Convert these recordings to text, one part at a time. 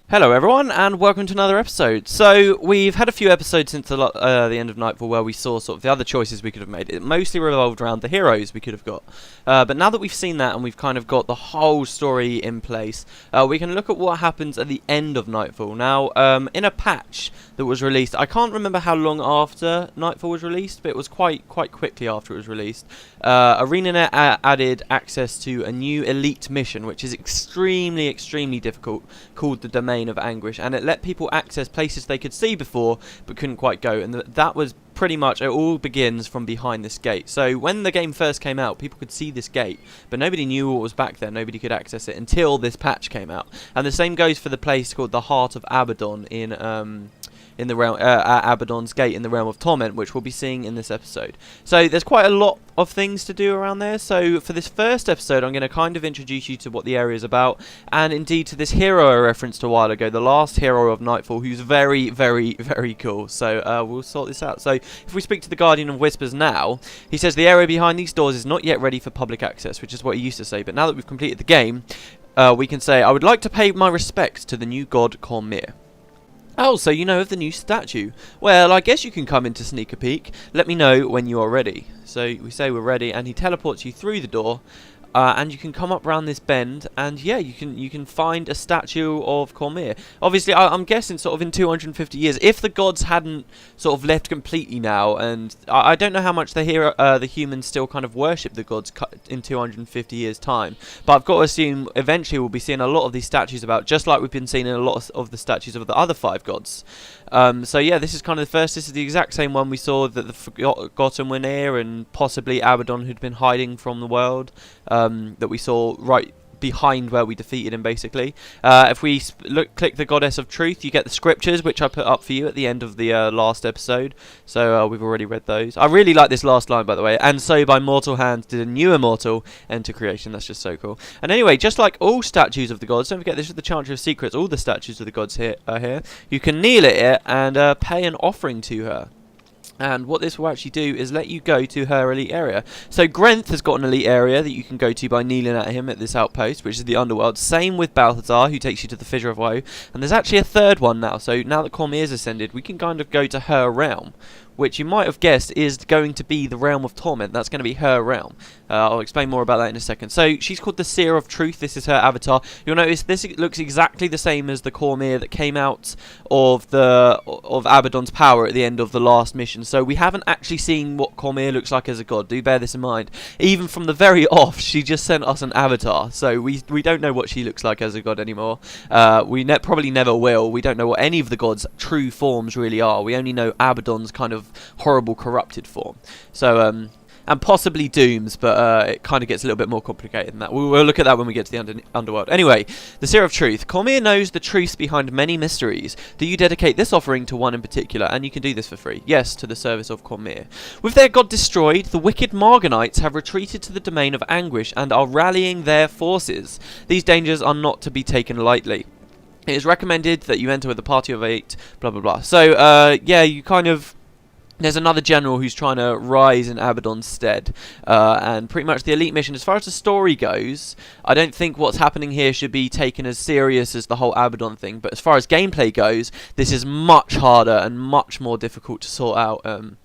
Hello everyone, and welcome to another episode. So, we've had a few episodes since the end of Nightfall where we saw sort of the other choices we could have made. It mostly revolved around the heroes we could have got. But now that we've seen that and we've kind of got the whole story in place, we can look at what happens at the end of Nightfall. Now, in a patch that was released, I can't remember how long after Nightfall was released, but it was quite quickly after it was released. ArenaNet added access to a new elite mission, which is extremely difficult, called the Domain of Anguish, and it let people access places they could see before but couldn't quite go, and that was pretty much, it all begins from behind this gate. So when the game first came out, people could see this gate, but nobody knew what was back there. Nobody could access it until this patch came out. And the same goes for the place called the Heart of Abaddon in the realm, Abaddon's Gate in the realm of torment, which we'll be seeing in this episode. So there's quite a lot of things to do around there. So for this first episode, I'm going to kind of introduce you to what the area is about, and indeed to this hero I referenced a while ago, the last hero of Nightfall, who's very cool. So we'll sort this out. So if we speak to the Guardian of Whispers now, he says the area behind these doors is not yet ready for public access, which is what he used to say. But now that we've completed the game, we can say, I would like to pay my respects to the new god Cormyr. Oh, so you know of the new statue. Well, I guess you can come in to sneak a peek. Let me know when you are ready. So we say we're ready, and he teleports you through the door. And you can come up around this bend, and yeah, you can find a statue of Cormyr. Obviously, I'm guessing sort of in 250 years, if the gods hadn't sort of left completely now, and I don't know how much the humans still kind of worship the gods in 250 years' time. But I've got to assume eventually we'll be seeing a lot of these statues about, just like we've been seeing in a lot of the statues of the other 5 gods. So yeah, this is kind of the first. This is the exact same one we saw that the Forgotten were near, and possibly Abaddon who'd been hiding from the world. That we saw right behind where we defeated him, basically. If we click the Goddess of Truth, you get the scriptures, which I put up for you at the end of the last episode. So we've already read those. I really like this last line, by the way. And so by mortal hands did a new immortal enter creation. That's just so cool. And anyway, just like all statues of the gods, don't forget this is the Chantry of Secrets. All the statues of the gods here are here. You can kneel at it and pay an offering to her. And what this will actually do is let you go to her elite area. So Grenth has got an elite area that you can go to by kneeling at him at this outpost, which is the underworld. Same with Balthazar, who takes you to the Fissure of Woe. And there's actually a third one now. So now that Cormyr's ascended, we can kind of go to her realm, which you might have guessed is going to be the realm of torment. That's going to be her realm. I'll explain more about that in a second. So she's called the Seer of Truth. This is her avatar. You'll notice this looks exactly the same as the Cormyr that came out of Abaddon's power at the end of the last mission. So we haven't actually seen what Cormyr looks like as a god. Do bear this in mind. Even from the very off, she just sent us an avatar. So we don't know what she looks like as a god anymore. We probably never will. We don't know what any of the gods' true forms really are. We only know Abaddon's kind of horrible corrupted form. So and possibly Doom's, but it kind of gets a little bit more complicated than that. We'll look at that when we get to the underworld. Anyway, the Seer of Truth. Cormyr knows the truths behind many mysteries. Do you dedicate this offering to one in particular? And you can do this for free. Yes, to the service of Cormyr. With their god destroyed, the wicked Marganites have retreated to the domain of Anguish and are rallying their forces. These dangers are not to be taken lightly. It is recommended that you enter with a party of 8, blah blah blah. So, yeah, you kind of... There's another general who's trying to rise in Abaddon's stead, and pretty much the elite mission, as far as the story goes, I don't think what's happening here should be taken as serious as the whole Abaddon thing, but as far as gameplay goes, this is much harder and much more difficult to sort out, and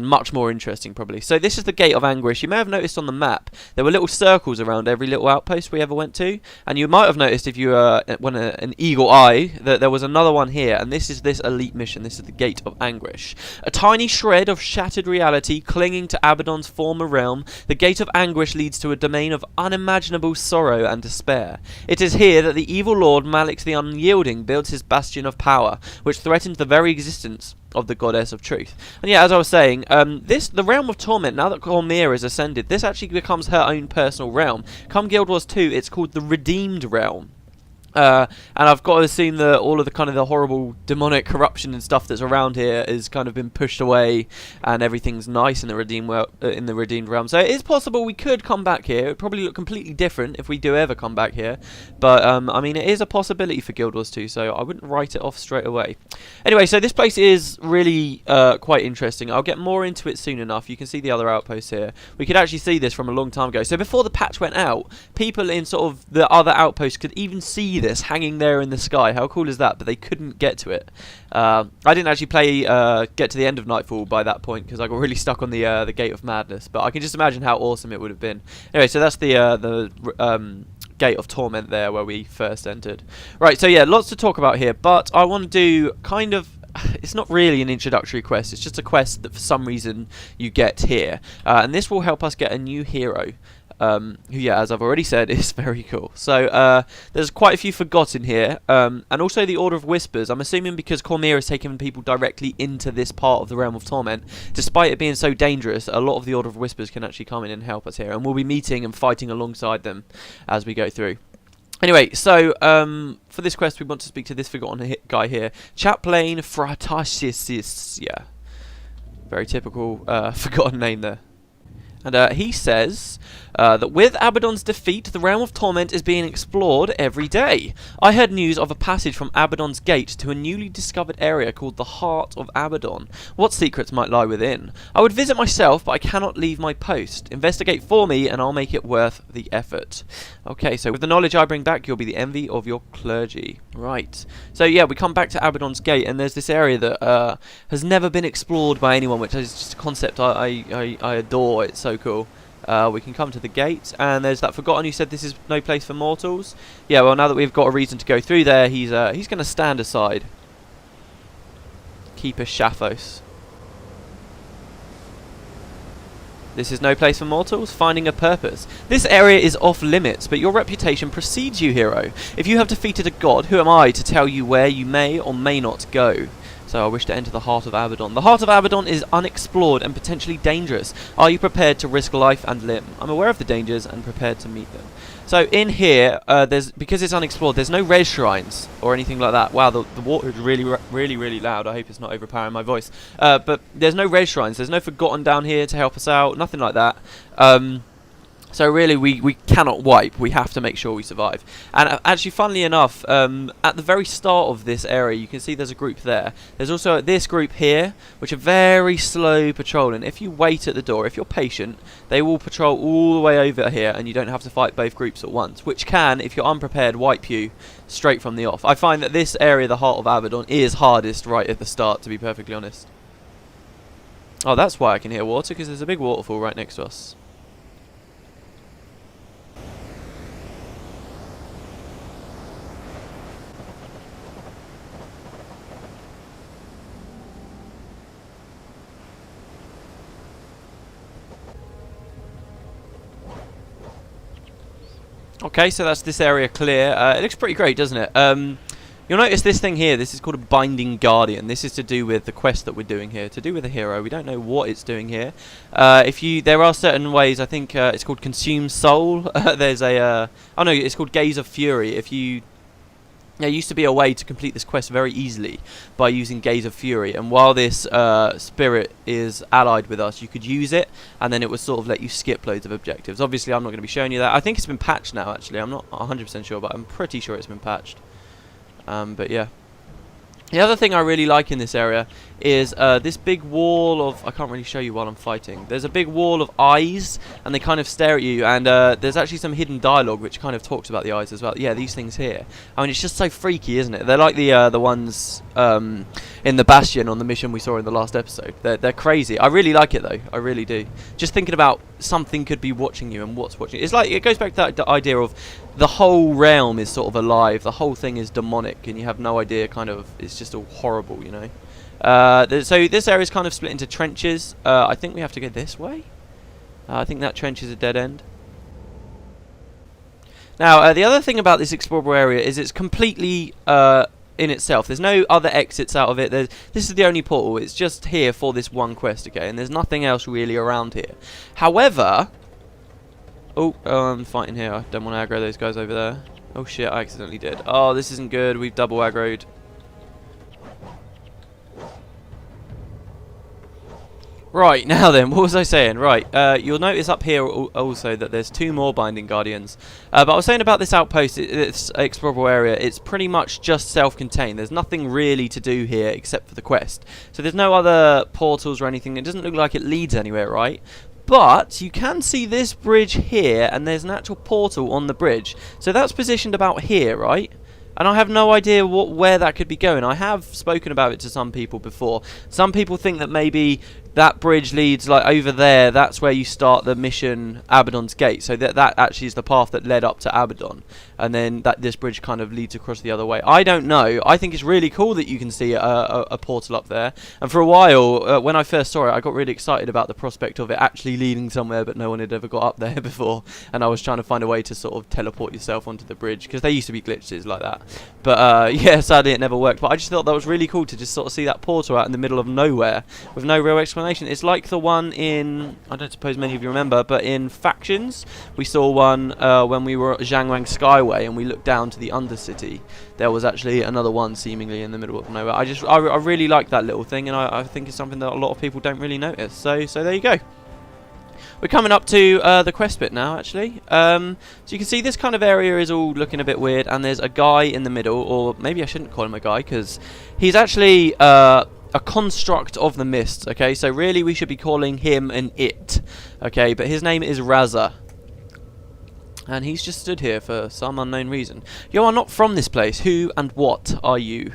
much more interesting probably. So this is the Gate of Anguish. You may have noticed on the map, there were little circles around every little outpost we ever went to, and you might have noticed if you went an eagle eye, that there was another one here, and this is this elite mission. This is the Gate of Anguish. A tiny shred of shattered reality clinging to Abaddon's former realm, the Gate of Anguish leads to a domain of unimaginable sorrow and despair. It is here that the evil lord Malix the Unyielding builds his bastion of power, which threatens the very existence of the Goddess of Truth. And yeah, as I was saying, the realm of torment, now that Cormyr has ascended, this actually becomes her own personal realm. Come Guild Wars 2, it's called the Redeemed Realm. And I've got to assume that all of the kind of the horrible demonic corruption and stuff that's around here has kind of been pushed away, and everything's nice in the redeemed realm. So it is possible we could come back here. It would probably look completely different if we do ever come back here. But I mean, it is a possibility for Guild Wars 2, so I wouldn't write it off straight away. Anyway, so this place is really quite interesting. I'll get more into it soon enough. You can see the other outposts here. We could actually see this from a long time ago. So before the patch went out, people in sort of the other outposts could even see this hanging there in the sky. How cool is that? But they couldn't get to it. I didn't actually get to the end of Nightfall by that point because I got really stuck on the Gate of Madness. But I can just imagine how awesome it would have been. Anyway, so that's the Gate of Torment there where we first entered. Right, so yeah, lots to talk about here. But I want to do kind of... It's not really an introductory quest, it's just a quest that for some reason you get here. And this will help us get a new hero, who, yeah, as I've already said, is very cool. So there's quite a few forgotten here, and also the Order of Whispers. I'm assuming because Cormyr has taken people directly into this part of the Realm of Torment, despite it being so dangerous, a lot of the Order of Whispers can actually come in and help us here. And we'll be meeting and fighting alongside them as we go through. Anyway, so for this quest, we want to speak to this forgotten guy here, Chaplain Fratasis. Yeah, very typical forgotten name there. And he says that with Abaddon's defeat, the Realm of Torment is being explored every day. I heard news of a passage from Abaddon's Gate to a newly discovered area called the Heart of Abaddon. What secrets might lie within? I would visit myself, but I cannot leave my post. Investigate for me, and I'll make it worth the effort. Okay, so with the knowledge I bring back, you'll be the envy of your clergy. Right. So yeah, we come back to Abaddon's Gate, and there's this area that has never been explored by anyone, which is just a concept I adore. It's so cool. We can come to the gate, and there's that forgotten who said this is no place for mortals. Yeah, well, now that we've got a reason to go through there, he's going to stand aside. Keeper Shaphos. This is no place for mortals, finding a purpose. This area is off limits, but your reputation precedes you, hero. If you have defeated a god, who am I to tell you where you may or may not go? So I wish to enter the Heart of Abaddon. The Heart of Abaddon is unexplored and potentially dangerous. Are you prepared to risk life and limb? I'm aware of the dangers and prepared to meet them. So in here, because it's unexplored, there's no res shrines or anything like that. Wow, the water is really loud. I hope it's not overpowering my voice. But there's no res shrines. There's no forgotten down here to help us out. Nothing like that. So really, we cannot wipe. We have to make sure we survive. And actually, funnily enough, at the very start of this area, you can see there's a group there. There's also this group here, which are very slow patrolling. If you wait at the door, if you're patient, they will patrol all the way over here, and you don't have to fight both groups at once, which can, if you're unprepared, wipe you straight from the off. I find that this area, the Heart of Abaddon, is hardest right at the start, to be perfectly honest. Oh, that's why I can hear water, because there's a big waterfall right next to us. Okay, so that's this area clear. It looks pretty great, doesn't it? You'll notice this thing here. This is called a Binding Guardian. This is to do with the quest that we're doing here. To do with a hero. We don't know what it's doing here. There are certain ways. I think it's called Consume Soul. There's a... oh no, it's called Gaze of Fury. There used to be a way to complete this quest very easily by using Gaze of Fury, and while this spirit is allied with us, you could use it, and then it would sort of let you skip loads of objectives. Obviously, I'm not going to be showing you that. I think it's been patched now, actually. I'm not 100% sure, but I'm pretty sure it's been patched. But yeah. The other thing I really like in this area is this big wall of... I can't really show you while I'm fighting. There's a big wall of eyes, and they kind of stare at you, and there's actually some hidden dialogue which kind of talks about the eyes as well. Yeah, these things here. I mean, it's just so freaky, isn't it? They're like the ones in the Bastion on the mission we saw in the last episode. They're crazy. I really like it, though. I really do. Just thinking about something could be watching you and what's watching. It's like, it goes back to that idea of the whole realm is sort of alive. The whole thing is demonic, and you have no idea, kind of, it's just all horrible, you know. So this area is kind of split into trenches. I think we have to go this way. I think that trench is a dead end. Now, the other thing about this explorable area is it's completely in itself. There's no other exits out of it. This is the only portal. It's just here for this one quest, okay? And there's nothing else really around here. However... Oh, I'm fighting here. I don't want to aggro those guys over there. Oh shit, I accidentally did. Oh, this isn't good. We've double aggroed. Right, now then, what was I saying? Right, you'll notice up here also that there's 2 more Binding Guardians. But I was saying about this outpost, this explorable area, it's pretty much just self-contained. There's nothing really to do here except for the quest. So there's no other portals or anything. It doesn't look like it leads anywhere, right? But you can see this bridge here, and there's an actual portal on the bridge. So that's positioned about here, right? And I have no idea where that could be going. I have spoken about it to some people before. Some people think that maybe that bridge leads like over there. That's where you start the mission, Abaddon's Gate. So that actually is the path that led up to Abaddon, and then this bridge kind of leads across the other way. I don't know. I think it's really cool that you can see a portal up there. And for a while, when I first saw it, I got really excited about the prospect of it actually leading somewhere, but no one had ever got up there before. And I was trying to find a way to sort of teleport yourself onto the bridge, because there used to be glitches like that. But yeah, sadly it never worked. But I just thought that was really cool to just sort of see that portal out in the middle of nowhere with no real explanation. It's like the one in, I don't suppose many of you remember, but in Factions we saw one when we were at Zhangwang Skyway and we looked down to the Undercity. There was actually another one seemingly in the middle of nowhere. I really like that little thing, and I think it's something that a lot of people don't really notice. So there you go. We're coming up to the quest bit now, actually. So you can see this kind of area is all looking a bit weird, and there's a guy in the middle, or maybe I shouldn't call him a guy, because he's actually a construct of the mists, okay? So really we should be calling him an it, okay? But his name is Razah. And he's just stood here for some unknown reason. You are not from this place. Who and what are you?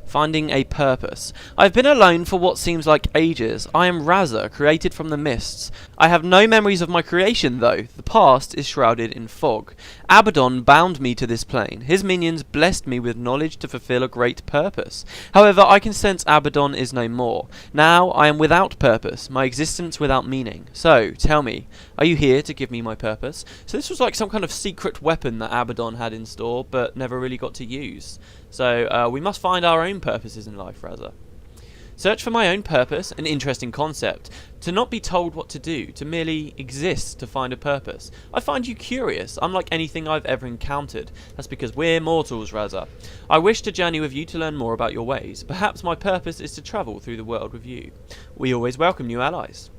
Finding a purpose. I've been alone for what seems like ages. I am Razah, created from the mists. I have no memories of my creation, though. The past is shrouded in fog. Abaddon bound me to this plane. His minions blessed me with knowledge to fulfill a great purpose. However, I can sense Abaddon is no more. Now I am without purpose, my existence without meaning. So, tell me, are you here to give me my purpose? So this was like some kind of secret weapon that Abaddon had in store, but never really got to use. So we must find our own purposes in life, Razah. Search for my own purpose, an interesting concept. To not be told what to do, to merely exist to find a purpose. I find you curious, unlike anything I've ever encountered. That's because we're mortals, Razah. I wish to journey with you to learn more about your ways. Perhaps my purpose is to travel through the world with you. We always welcome new allies.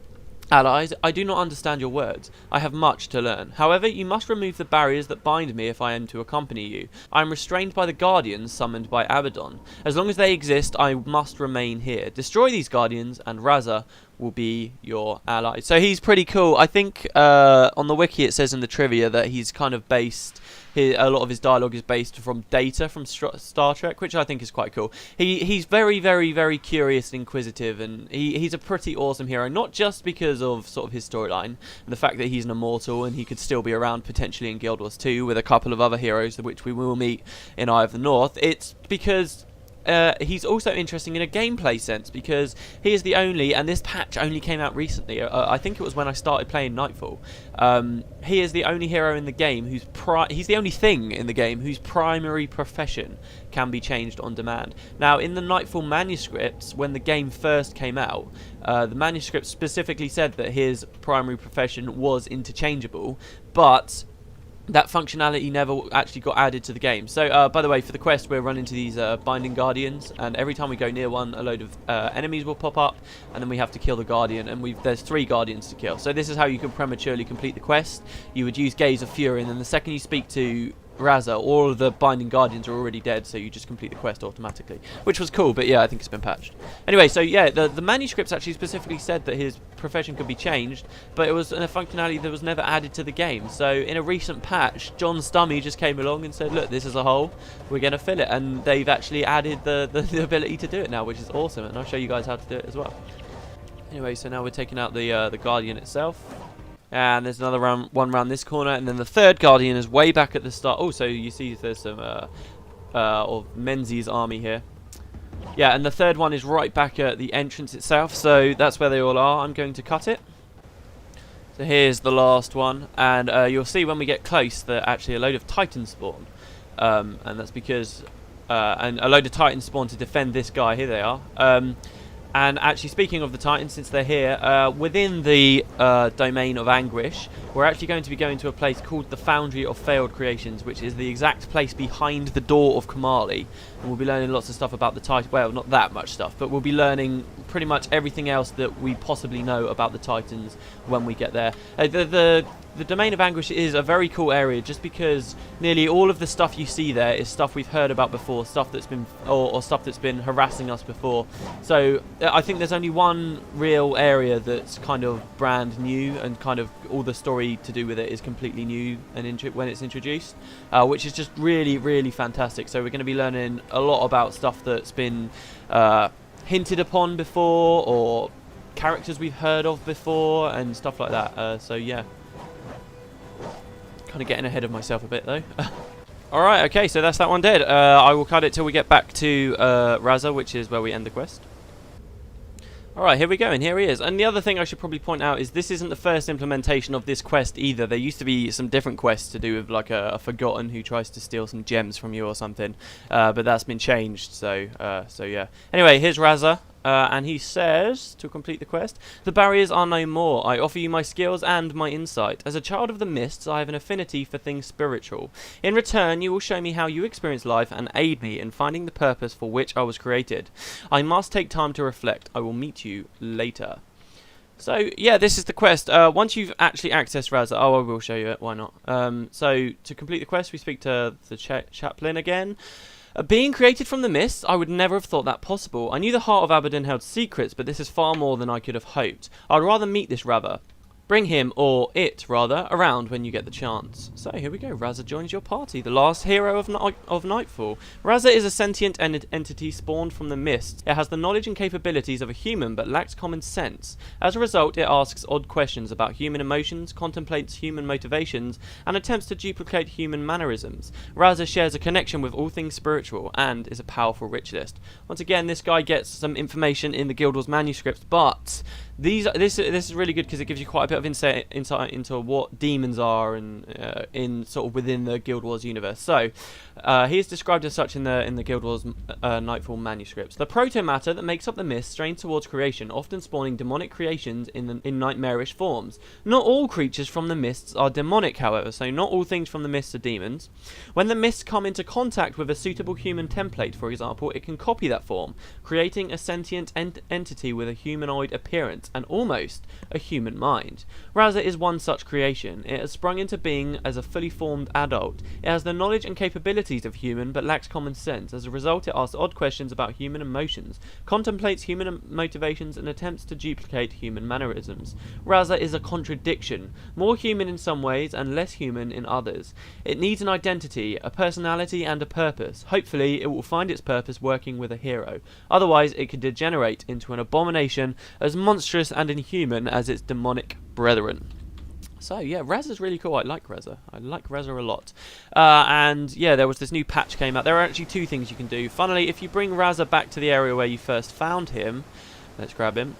Allies, I do not understand your words. I have much to learn. However, you must remove the barriers that bind me if I am to accompany you. I am restrained by the guardians summoned by Abaddon. As long as they exist, I must remain here. Destroy these guardians, and Razah will be your ally. So he's pretty cool. I think on the wiki it says in the trivia that he's kind of based... a lot of his dialogue is based from data from Star Trek, which I think is quite cool. He's very, very, very curious and inquisitive, and he's a pretty awesome hero, not just because of sort of his storyline and the fact that he's an immortal and he could still be around potentially in Guild Wars 2 with a couple of other heroes, which we will meet in Eye of the North. It's because... he's also interesting in a gameplay sense, because he is the only, and this patch only came out recently, I think it was when I started playing Nightfall, he is the only hero in the game whose he's the only thing in the game whose primary profession can be changed on demand. Now in the Nightfall manuscripts, when the game first came out, the manuscript specifically said that his primary profession was interchangeable, but that functionality never actually got added to the game. So, by the way, for the quest, we're running to these binding guardians, and every time we go near one, a load of enemies will pop up, and then we have to kill the guardian, and there's 3 guardians to kill. So this is how you can prematurely complete the quest. You would use Gaze of Fury, and then the second you speak to Razah, all of the binding guardians are already dead, so you just complete the quest automatically, which was cool. But yeah, I think it's been patched anyway. So yeah, the manuscripts actually specifically said that his profession could be changed, but it was a functionality that was never added to the game. So in a recent patch, John Stummy just came along and said, look, this is a hole, we're going to fill it, and they've actually added the ability to do it now, which is awesome, and I'll show you guys how to do it as well. Anyway, so now we're taking out the guardian itself. And there's another one round this corner, and then the third guardian is way back at the start. Oh, so you see there's some of Menzies' army here. Yeah, and the third one is right back at the entrance itself, so that's where they all are. I'm going to cut it. So here's the last one, and you'll see when we get close that actually a load of Titans spawn. And that's because... and a load of Titans spawn to defend this guy. Here they are. And actually, speaking of the Titans, since they're here, within the domain of Anguish, we're actually going to be going to a place called the Foundry of Failed Creations, which is the exact place behind the door of Kamali. And we'll be learning lots of stuff about the Titans. Well, not that much stuff, but we'll be learning pretty much everything else that we possibly know about the Titans when we get there. the domain of Anguish is a very cool area, just because nearly all of the stuff you see there is stuff we've heard about before, stuff that's been or stuff that's been harassing us before. So I think there's only one real area that's kind of brand new, and kind of all the story to do with it is completely new and when it's introduced, which is just really, really fantastic. So we're going to be learning a lot about stuff that's been hinted upon before, or characters we've heard of before, and stuff like that. So yeah. Kind of getting ahead of myself a bit though. Alright, okay, so that's that one dead. I will cut it till we get back to Razah, which is where we end the quest. Alright, here we go, and here he is. And the other thing I should probably point out is this isn't the first implementation of this quest either. There used to be some different quests to do with like a Forgotten who tries to steal some gems from you or something. But that's been changed, so yeah. Anyway, here's Razah. And he says, to complete the quest, the barriers are no more. I offer you my skills and my insight. As a child of the mists, I have an affinity for things spiritual. In return, you will show me how you experience life and aid me in finding the purpose for which I was created. I must take time to reflect. I will meet you later. So, yeah, this is the quest. Once you've actually accessed Razah, I will show you it, why not? So, to complete the quest, we speak to the chaplain again. Being created from the mists, I would never have thought that possible. I knew the Heart of Abaddon held secrets, but this is far more than I could have hoped. I'd rather meet this Razah. Bring him, or it, rather, around when you get the chance. So, here we go. Razah joins your party, the last hero of Nightfall. Razah is a sentient entity spawned from the mists. It has the knowledge and capabilities of a human, but lacks common sense. As a result, it asks odd questions about human emotions, contemplates human motivations, and attempts to duplicate human mannerisms. Razah shares a connection with all things spiritual, and is a powerful ritualist. Once again, this guy gets some information in the Guild Wars manuscripts, but this is really good because it gives you quite a bit of insight into what demons are and in sort of within the Guild Wars universe. So he is described as such in the Guild Wars Nightfall manuscripts. The proto-matter that makes up the mist strains towards creation, often spawning demonic creations in nightmarish forms. Not all creatures from the mists are demonic, however, so not all things from the mists are demons. When the mists come into contact with a suitable human template, for example, it can copy that form, creating a sentient entity with a humanoid appearance and almost a human mind. Razah is one such creation. It has sprung into being as a fully formed adult. It has the knowledge and capabilities of human, but lacks common sense. As a result, it asks odd questions about human emotions, contemplates human motivations, and attempts to duplicate human mannerisms. Razah is a contradiction, more human in some ways and less human in others. It needs an identity, a personality, and a purpose. Hopefully, it will find its purpose working with a hero. Otherwise, it could degenerate into an abomination as monstrous and inhuman as its demonic brethren. So yeah, Razah's really cool. I like Razah. I like Razah a lot. And yeah, there was this new patch came out. There are actually two things you can do. Funnily, if you bring Razah back to the area where you first found him, let's grab him.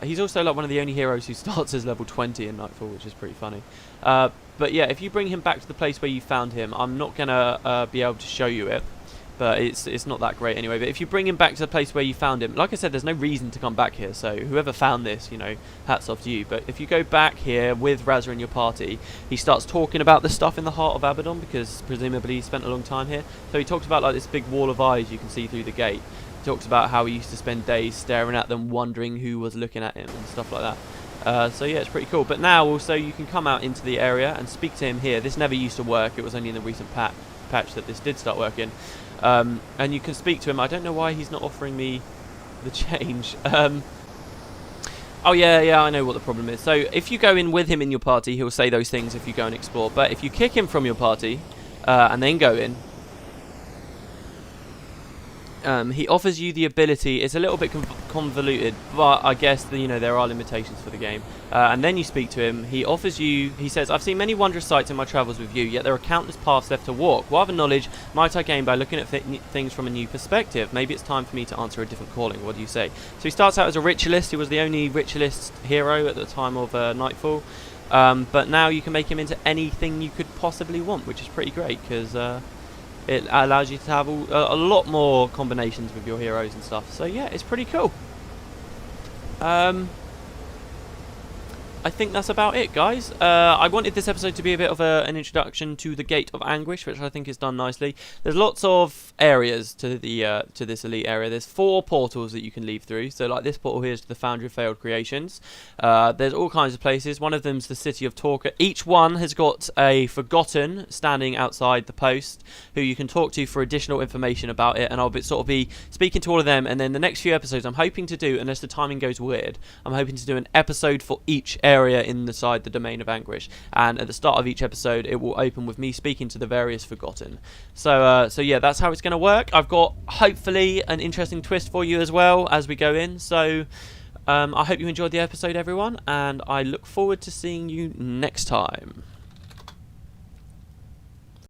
He's also like one of the only heroes who starts as level 20 in Nightfall, which is pretty funny. But yeah, if you bring him back to the place where you found him, I'm not gonna be able to show you it. But it's not that great anyway. But if you bring him back to the place where you found him, like I said, there's no reason to come back here. So whoever found this, you know, hats off to you. But if you go back here with Razah in your party, he starts talking about the stuff in the Heart of Abaddon, because presumably he spent a long time here. So he talks about like this big wall of eyes you can see through the gate. He talks about how he used to spend days staring at them, wondering who was looking at him and stuff like that. So yeah, it's pretty cool. But now also you can come out into the area and speak to him here. This never used to work. It was only in the recent patch that this did start working. And you can speak to him. I don't know why he's not offering me the change. Oh yeah, I know what the problem is. So if you go in with him in your party, he'll say those things if you go and explore. But if you kick him from your party and then go in, he offers you the ability. It's a little bit convoluted, but I guess you know there are limitations for the game. And then you speak to him. He offers you. He says, "I've seen many wondrous sights in my travels with you. Yet there are countless paths left to walk. What other knowledge might I gain by looking at things from a new perspective? Maybe it's time for me to answer a different calling. What do you say?" So he starts out as a ritualist. He was the only ritualist hero at the time of Nightfall. But now you can make him into anything you could possibly want, which is pretty great because. It allows you to have a lot more combinations with your heroes and stuff. So yeah, it's pretty cool. I think that's about it, guys. I wanted this episode to be a bit of an introduction to the Gate of Anguish, which I think is done nicely. There's lots of areas to this elite area. There's 4 portals that you can leave through. So like this portal here is to the Foundry of Failed Creations. There's all kinds of places. One of them's the City of Talker. Each one has got a Forgotten standing outside the post who you can talk to for additional information about it, and I'll be speaking to all of them. And then the next few episodes I'm hoping to do, unless the timing goes weird, I'm hoping to do an episode for each area inside the domain of Anguish, and at the start of each episode it will open with me speaking to the various Forgotten. So yeah, that's how it's going to work. I've got hopefully an interesting twist for you as well as we go in. So I hope you enjoyed the episode, everyone, and I look forward to seeing you next time.